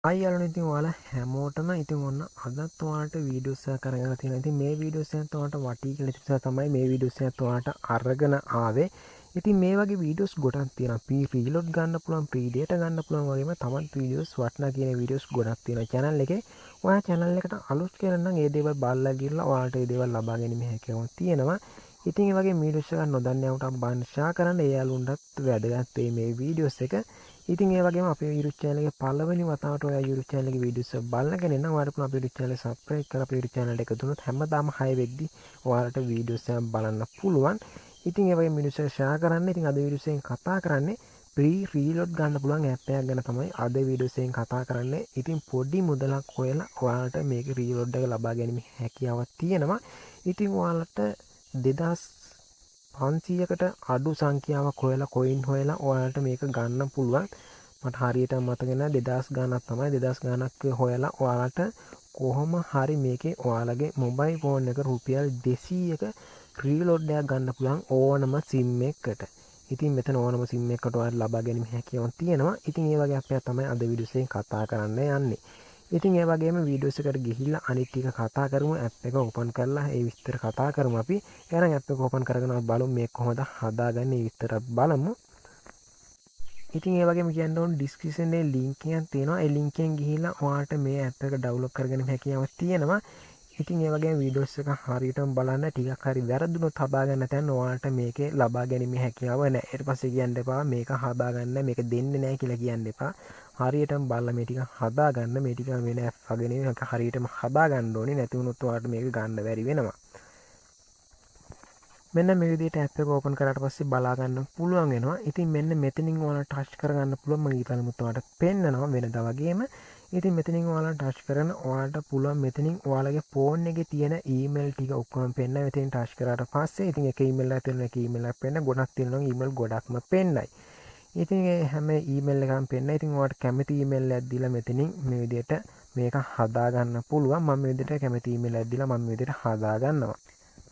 හයි යාළුවනේ ඉතින් ඔයාලා හැමෝටම ඉතින් ඔන්න අදත් ඔයාලට වීඩියෝස් එකක් අරගෙන තියෙනවා. ඉතින් මේ වීඩියෝස් එකත් ඔයාලට වටී කියලා නිසා තමයි මේ වීඩියෝස් එකත් ඔයාලට අරගෙන ආවේ. ඉතින් මේ වගේ වීඩියෝස් ගොඩක් තියෙනවා. ප්‍රීලෝඩ් ගන්න පුළුවන්, ප්‍රී ඩේටා ගන්න පුළුවන් වගේම තවත් වීඩියෝස් වටනා කියන වීඩියෝස් ගොඩක් තියෙනවා channel එකේ. ඔයා channel එකට අලුත් කියලා නම් ඒ දේවල් බලලා ගිහලා ඔයාලට ඒ දේවල් ලබා ගැනීම හැකියාවක් තියෙනවා. ඉතින් මේ වගේ වීඩියෝස් එකක් නොදන්න යවුන්ට බාන්න ෂෙයා කරන්න ඒ යාළුවන්ටත් වැදගත් මේ වීඩියෝස් එක. ඉතින් ඒ වගේම අපේ YouTube channel එකේ පළවෙනි වතාවට ඔයා YouTube channel එකේ වීඩියෝස් බලගෙන ඉන්න ඔයාලට පුළුවන් අපේ YouTube channel එක subscribe කරලා අපේ YouTube channel එකට දුන්නොත් හැමදාම 6 වෙද්දි ඔයාලට වීඩියෝස් එක බලන්න පුළුවන්. ඉතින් ඒ වගේ වීඩියෝස් එක share කරන්න. ඉතින් අද වීඩියෝස් එකෙන් කතා කරන්නේ ප්‍රීලෝඩ් ගන්න පුළුවන් app එකක් ගැන තමයි අද වීඩියෝස් එකෙන් කතා කරන්නේ. ඉතින් පොඩි මුදලක් හොයලා ඔයාලට මේකේ ප්‍රීලෝඩ් එක ලබා ගැනීම හැකියාවක් තියෙනවා. ඉතින් ඔයාලට 2500කට අඩු සංඛ්‍යාවක් හොයලා කොයින් හොයලා ඔයාලට මේක ගන්න පුළුවන්. මට හරියට මතක නැහැ 2000 ගාණක් තමයි 2000 ගාණක් හොයලා ඔයාලට කොහොම හරි මේකේ ඔයාලගේ මොබයිල් ෆෝන් එක රුපියල් 200ක ප්‍රීලෝඩ් එකක් ගන්න පුළුවන් ඕනම SIM එකකට. ඉතින් මෙතන ඕනම SIM එකකට ඔයාලට ලබා ගැනීම හැකියාවක් තියෙනවා. ඉතින් ඒ වගේ අපේ තමයි අද වීඩියෝස් එකෙන් කතා කරන්න යන්නේ. ඉතින් ඒ වගේම වීඩියෝස් එකට ගිහිල්ලා අනිත් ටික කතා කරමු. ඇප් එක ඕපන් කරලා ඒ විස්තර කතා කරමු අපි. එහෙනම් ඇප් එක ඕපන් කරගෙන බලමු මේක කොහොමද හදාගන්නේ විස්තර බලමු. ඉතින් ඒ වගේම කියන්න ඕන ඩිස්ක්‍රිප්ෂන් එකේ link එකක් තියෙනවා. ඒ link එකෙන් ගිහිල්ලා ඔයාලට මේ ඇප් එක ඩවුන්ලෝඩ් කරගෙන හැකියාවක් තියෙනවා. ඉතින් ඒ වගේම වීඩියෝස් එක හරියටම බලන්න ටිකක් හරි වැරදුනොත් හදා ගන්න තැන් ඔයාලට මේකේ ලබා ගැනීම හැකියාව නැහැ. ඊට පස්සේ කියන්න එපා මේක හදා ගන්න මේක දෙන්නේ නැහැ කියලා කියන්න එපා. හරියටම බලලා මේ ටික හදා ගන්න මේ ටික වෙන ඇප් වගේ නෙවෙයි මේක හරියටම හදා ගන්න ඕනේ. නැති වුණොත් ඔයාලට මේක ගන්න බැරි වෙනවා. මෙන්න මේ විදිහට ඇප් එක ඕපන් කරාට පස්සේ බලා ගන්න පුළුවන් වෙනවා. ඉතින් මෙන්න මෙතනින් ඔයාලට ටච් කරගන්න පුළුවන්. මම ඊතලමුත් ඔයාලට පෙන්නනවා වෙනදා වගේම. ඉතින් මෙතනින් ඔයාලට ටච් කරන ඔයාලට පුළුවන් මෙතනින් ඔයාලගේ ෆෝන් එකේ තියෙන ඊමේල් ටික ඔක්කොම පෙන්න. මෙතනින් ටච් කරාට පස්සේ ඉතින් එක ඊමේල් එකක් තියෙනවා. එක ඊමේල් එකක් පෙන්න. ගොඩක් තියෙනවා ඊමේල් ගොඩක්ම පෙන්නයි. ඉතින් මේ හැම ඊමේල් එකක්ම පෙන්න. ඉතින් ඔයාලට කැමති ඊමේල් එකක් දීලා මෙතනින් මේ විදිහට මේක හදා ගන්න පුළුවන්. මම මේ විදිහට කැමති ඊමේල් එකක් දීලා මම මේ විදිහට හදා ගන්නවා.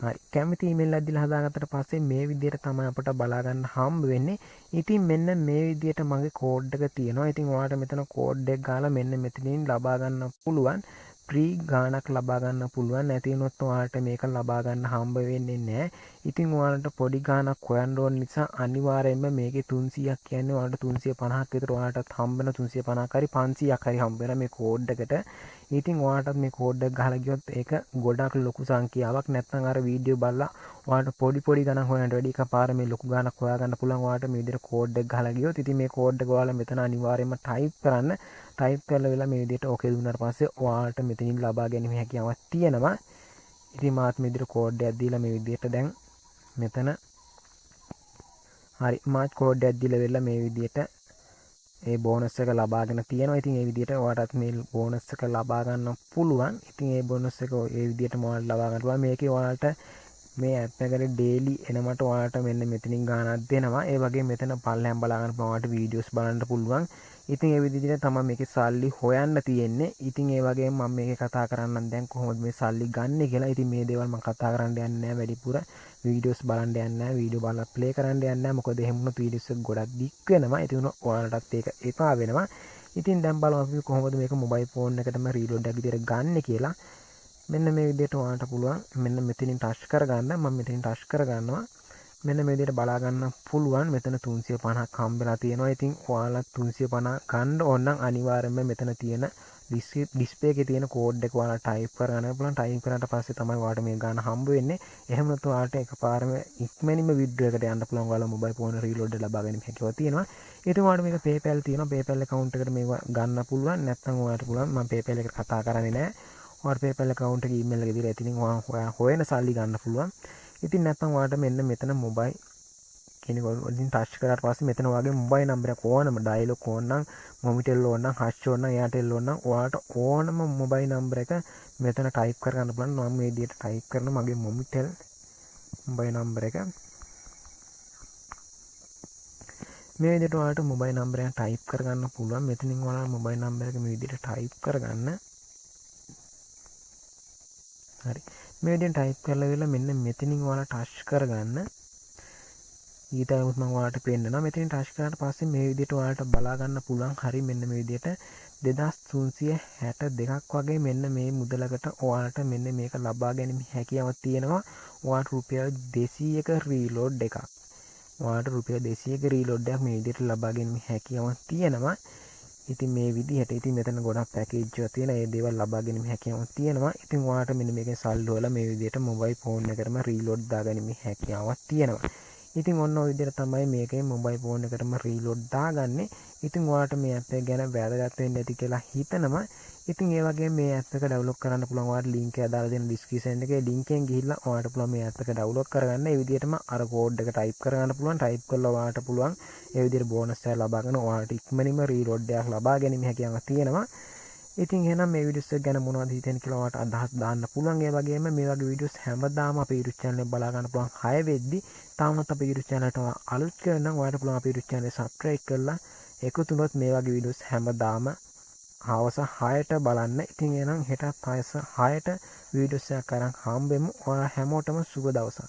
හරි කැමති ඊමේල් එකක් දීලා හදාගත්තට පස්සේ මේ විදිහට තමයි අපට බලා ගන්න හම්බ වෙන්නේ. ඉතින් මෙන්න මේ විදිහට මගේ කෝඩ් එක තියෙනවා. ඉතින් ඔයාලට මෙතන කෝඩ් එක ගාලා මෙන්න මෙතනින් ලබා ගන්න පුළුවන්. ප්‍රී ගාණක් ලබා ගන්න පුළුවන්. නැති වුණොත් ඔයාලට මේක ලබා ගන්න හම්බ වෙන්නේ නැහැ. ඉතින් ඔයාලට පොඩි ගාණක් හොයන්න ඕන නිසා අනිවාර්යයෙන්ම මේකේ 300ක් කියන්නේ ඔයාලට 350ක් විතර ඔයාලටත් හම්බ වෙන 350ක් හරි 500ක් හරි හම්බ වෙන මේ කෝඩ් එකට. ඉතින් ඔයාලටත් මේ කෝඩ් එක ගහලා ගියොත් ඒක ගොඩක් ලොකු සංඛ්‍යාවක්. නැත්නම් අර වීඩියෝ බලලා ඔයාලට පොඩි ගණන් හොයන්නට වැඩි එකපාර මේ ලොකු ගණනක් හොයාගන්න පුළුවන්. ඔයාලට මේ විදිහට කෝඩ් එක ගහලා ගියොත් ඉතින් මේ කෝඩ් එක ඔයාලා මෙතන අනිවාර්යයෙන්ම ටයිප් කරන්න. ටයිප් කරලා වෙලා මේ විදිහට ඕකේ දුන්නාට පස්සේ ඔයාලට මෙතනින් ලබා ගැනීම හැකියාවක් තියෙනවා. ඉතින් මාත් මේ විදිහට කෝඩ් එකක් දීලා මේ විදිහට දැන් මෙතන හරි මාත් කෝඩ් එකක් දීලා වෙලා මේ විදිහට ඒ බෝනස් එක ලබාගෙන තියෙනවා. ඉතින් ඒ විදිහට ඔයාලටත් මේ බෝනස් එක ලබා ගන්න පුළුවන්. ඉතින් ඒ බෝනස් එක ඒ විදිහටම ඔයාලට ලබා ගන්න පුළුවන්. මේකේ ඔයාලට මේ ඇප් එකට ඩේලි එනමට ඔයාලට මෙන්න මෙතනින් ගාණක් දෙනවා. ඒ වගේ මෙතන පල්ලෙහාම බලා ගන්න පුළුවන්. ඔයාලට වීඩියෝස් බලන්න පුළුවන්. ඉතින් ඒ විදිහට තමයි මේකේ සල්ලි හොයන්න තියෙන්නේ. ඉතින් ඒ වගේම මම මේකේ කතා කරන්නම් දැන් කොහොමද මේ සල්ලි ගන්නෙ කියලා. ඉතින් මේ දේවල් මම කතා කරන්න යන්නේ නැහැ වැඩිපුර. වීඩියෝස් බලන්න යන්නේ නැහැ. වීඩියෝ බලලා ප්ලේ කරන්න යන්නේ නැහැ. මොකද එහෙම වුණොත් වීඩියෝස් එක ගොඩක් දික් වෙනවා. ඉතින් ඔයාලටත් ඒක එපා වෙනවා. ඉතින් දැන් බලමු අපි කොහොමද මේක මොබයිල් ෆෝන් එකටම රීලෝඩ් එකක් විදිහට ගන්නෙ කියලා. මෙන්න මේ විදිහට ඔයාලට පුළුවන් මෙන්න මෙතනින් ටච් කරගන්න. මම මෙතනින් ටච් කරගන්නවා. මෙන්න මේ විදිහට බලා ගන්න පුළුවන්. මෙතන 350ක් හම්බෙලා තියෙනවා. ඉතින් ඔයාලා 350 ගන්න ඕන නම් අනිවාර්යයෙන්ම මෙතන තියෙන ඩිස්ප්ලේ එකේ තියෙන කෝඩ් එක ඔයාලා ටයිප් කරගන්න පුළුවන්. ටයිප් කරාට පස්සේ තමයි ඔයාලට මේ ගාන හම්බ වෙන්නේ. එහෙම නැත්නම් ඔයාලට එකපාරම ඉක්මනින්ම විඩ්‍රෝ එකට යන්න පුළුවන්. ඔයාලා මොබයිල් ෆෝන් රීලෝඩ් එක ලබා ගැනීම හැකියාව තියෙනවා. ඊට ඔයාලට මේක PayPal තියෙනවා. PayPal account එකට මේක ගන්න පුළුවන්. නැත්නම් ඔයාලට පුළුවන් මම PayPal එකට කතා කරන්නේ නැහැ. ඔයාලට PayPal account එකේ email එක දීලා ඉතින් ඔයා හොයන සල්ලි ගන්න පුළුවන්. ඉතින් නැත්නම් ඔයාලට මෙන්න මෙතන මොබයිල් කෙනෙක් වලින් ටච් කරාට පස්සේ මෙතන ඔයාගේ මොබයිල් නම්බර් එක ඕනම dialog ඕන නම් mobitel ඕන නම් hutch ඕන නම් airtel ඕන නම් ඔයාලට ඕනම මොබයිල් නම්බර් එක මෙතන ටයිප් කරගන්න පුළුවන්. මම මේ විදිහට ටයිප් කරන මගේ mobitel මොබයිල් නම්බර් එක මේ විදිහට ඔයාලට මොබයිල් නම්බර් එක ටයිප් කරගන්න පුළුවන්. මෙතනින් ඔයාලා මොබයිල් නම්බර් එක මේ විදිහට ටයිප් කරගන්න. හරි මේ විදිහට ටයිප් කරලා වෙලා මෙන්න මෙතනින් ඔයාලා ටච් කරගන්න. ඊටමත් මම ඔයාලට පෙන්නනවා. මෙතනින් ටච් කරාට පස්සේ මේ විදිහට ඔයාලට බලා ගන්න පුළුවන්. හරි මෙන්න මේ විදිහට 2362ක් වගේ මෙන්න මේ මුදලකට ඔයාලට මෙන්න මේක ලබා ගැනීම හැකියාවක් තියෙනවා. ඔයාලට රුපියල් 200ක රීලෝඩ් එකක්. ඔයාලට රුපියල් 200ක රීලෝඩ් එකක් මේ විදිහට ලබා ගැනීම හැකියාවක් තියෙනවා. ඉතින් මේ විදිහට ඉතින් මෙතන ගොඩක් පැකේජ් එකක් තියෙන ඒ දේවල් ලබා ගැනීම හැකියාවක් තියෙනවා. ඉතින් ඔයාලට මෙන්න මේකෙන් සල්ලි හොයලා මේ විදිහට මොබයිල් ෆෝන් එකකටම රීලෝඩ් දාගැනීම හැකියාවක් තියෙනවා. ඉතින් ඔන්න ඔය විදිහට තමයි මේකේ මොබයිල් ෆෝන් එකටම රීලෝඩ් දාගන්නේ. ඉතින් ඔයාලට මේ ඇප් එක ගැන වැදගත් වෙන්නේ නැති කියලා හිතනවා. ඉතින් ඒ වගේම මේ ඇප් එක ඩවුන්ලෝඩ් කරන්න පුළුවන්. ඔයාලට ලින්ක් එක දාලා දෙන ඩිස්ක්‍රිප්ෂන් එකේ ලින්ක් එකෙන් ගිහිල්ලා ඔයාලට පුළුවන් මේ ඇප් එක ඩවුන්ලෝඩ් කරගන්න. ඒ විදිහටම අර කෝඩ් එක ටයිප් කරගන්න පුළුවන්. ටයිප් කරලා ඔයාලට පුළුවන් ඒ විදිහට බෝනස් එක ලබා ගන්න. ඔයාලට ඉක්මනින්ම රීලෝඩ් එකක් ලබා ගැනීම හැකියාවක් තියෙනවා. ඉතින් එහෙනම් මේ වීඩියෝස් එක ගැන මොනවද හිතෙන්නේ කියලා ඔයාලට අදහස් දාන්න පුළුවන්. ඒ වගේම මේ වගේ වීඩියෝස් හැමදාම අපේ YouTube channel එක බලා ගන්න පුළුවන් 6 වෙද්දි. තාමත් අපේ YouTube channel එකට අලුත් කෙනෙක් නම් ඔයාලට පුළුවන් අපේ YouTube channel එක subscribe කරලා එකතු වුණොත් මේ වගේ වීඩියෝස් හැමදාම හවස 6ට බලන්න. ඉතින් එහෙනම් හෙටත් හවස 6ට වීඩියෝස් එකක් අරන් හම්බෙමු. ඔයාලා හැමෝටම සුබ දවසක්.